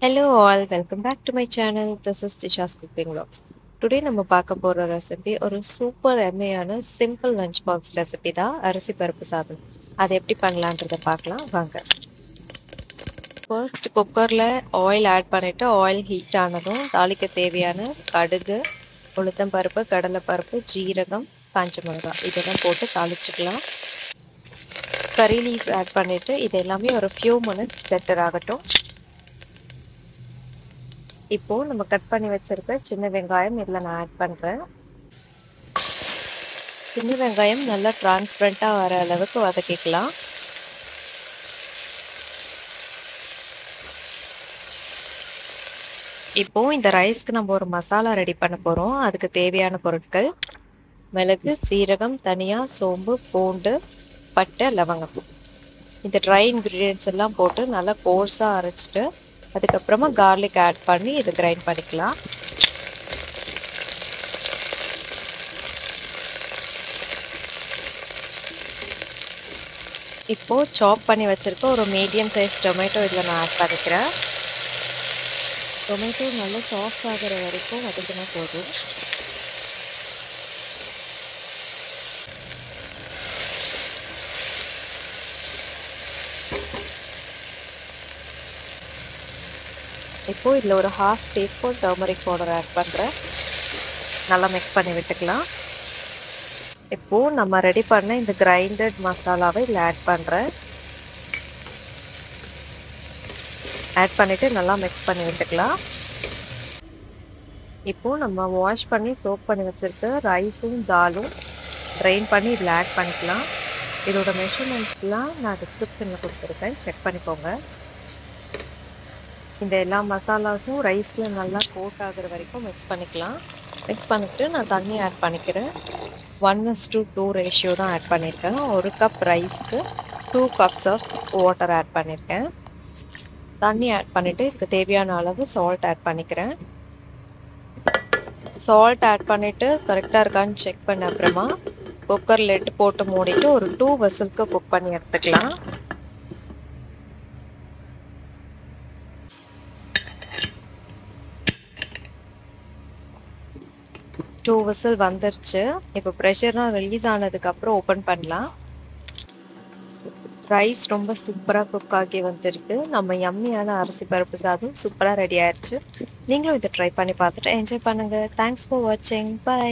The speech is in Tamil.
Hello all, welcome back to my channel. This is Tisha's Cooking Vlogs. Today நம்ம பார்க்க போற ரெசிபி ஒரு சூப்பர் எம்மையான சிம்பிள் லஞ்ச் பாக்ஸ் ரெசிபி தான் அரிசி பருப்பு சாதம். அதை எப்படி பண்ணலான்றதை பார்க்கலாம் வாங்க. ஃபர்ஸ்ட் குக்கரில் ஆயில் ஆட் பண்ணிவிட்டு ஆயில் ஹீட் ஆனதும் தாளிக்க தேவையான கடுகு, உளுத்தம் பருப்பு, கடலைப்பருப்பு, ஜீரகம், காஞ்ச மிளகாய் இதெல்லாம் போட்டு தாளிச்சுக்கலாம். கறி லீவ்ஸ் ஆட் பண்ணிவிட்டு இது எல்லாமே ஒரு ஃபியூ மினிட்ஸ் பெட்டர் ஆகட்டும். இப்போ நம்ம கட் பண்ணி வச்சிருக்க சின்ன வெங்காயம் இதில் நான் ஆட் பண்ணுறேன். சின்ன வெங்காயம் நல்லா டிரான்ஸ்பரண்டாக வர அளவுக்கு வதக்கிக்கலாம். இப்போ இந்த ரைஸ்க்கு நம்ம ஒரு மசாலா ரெடி பண்ண போகிறோம். அதுக்கு தேவையான பொருட்கள் மிளகு, சீரகம், தனியா, சோம்பு, பூண்டு, பட்டை, லவங்கம். இந்த ட்ரை இன்க்ரீடியன்ஸ் எல்லாம் போட்டு நல்லா கோர்ஸாக அரைச்சிட்டு அதுக்கப்புறமா கார்லிக் ஆட் பண்ணி இதை கிரைண்ட் பண்ணிக்கலாம். இப்போ சாப் பண்ணி வச்சிருக்க ஒரு மீடியம் சைஸ் டொமேட்டோ இதில் நான் ஆட் பண்ணிக்கிறேன். டொமேட்டோ நல்லா சாஃப்ட் ஆகிற வரைக்கும் வதக்கினா போதும். இப்போ இதில் ஒரு 1/2 டீஸ்பூன் டர்மரிக் பவுடர் ஆட் பண்ணுறேன். நல்லா மிக்ஸ் பண்ணி விட்டுக்கலாம். இப்போது நம்ம ரெடி பண்ண இந்த கிரைண்டட் மசாலாவை இதில் ஆட் பண்ணுறேன். ஆட் பண்ணிவிட்டு நல்லா மிக்ஸ் பண்ணி விட்டுக்கலாம். இப்போது நம்ம வாஷ் பண்ணி சோக் பண்ணி வச்சுருக்க ரைஸும் தாலும் ட்ரெயின் பண்ணி இதில் ஆட் பண்ணிக்கலாம். இதோட மெஷர்மெண்ட்ஸ்லாம் நான் டிஸ்கிரிப்ஷனில் கொடுத்துருக்கேன், செக் பண்ணிக்கோங்க. இந்த எல்லா மசாலாஸும் ரைஸில் நல்லா கோட் ஆகிற வரைக்கும் மிக்ஸ் பண்ணிக்கலாம். மிக்ஸ் பண்ணிவிட்டு நான் தண்ணி ஆட் பண்ணிக்கிறேன். 1:2 ரேஷியோ தான் ஆட் பண்ணியிருக்கேன். 1 கப் ரைஸ்க்கு 2 கப்ஸ் ஆஃப் வாட்டர் ஆட் பண்ணியிருக்கேன். தண்ணி ஆட் பண்ணிவிட்டு இதுக்கு தேவையான அளவு சால்ட் ஆட் பண்ணிக்கிறேன். சால்ட் ஆட் பண்ணிவிட்டு கரெக்டாக இருக்கான்னு செக் பண்ண அப்புறமா குக்கர் லெட் போட்டு மூடிட்டு ஒரு 2 விசிலுக்கு குக் பண்ணி எடுத்துக்கலாம். 2 விசில் வந்துருச்சு. இப்போ ப்ரெஷர்லாம் ரிலீஸ் ஆனதுக்கப்புறம் ஓப்பன் பண்ணலாம். ரைஸ் ரொம்ப சூப்பராக குக் ஆகி வந்துருக்கு. நம்ம யம்மியான அரிசி பருப்பு சாதம் சூப்பராக ரெடி ஆயிடுச்சு. நீங்களும் இதை ட்ரை பண்ணி பார்த்துட்டு என்ஜாய் பண்ணுங்கள். தேங்க்ஸ் ஃபார் வாட்சிங். பை.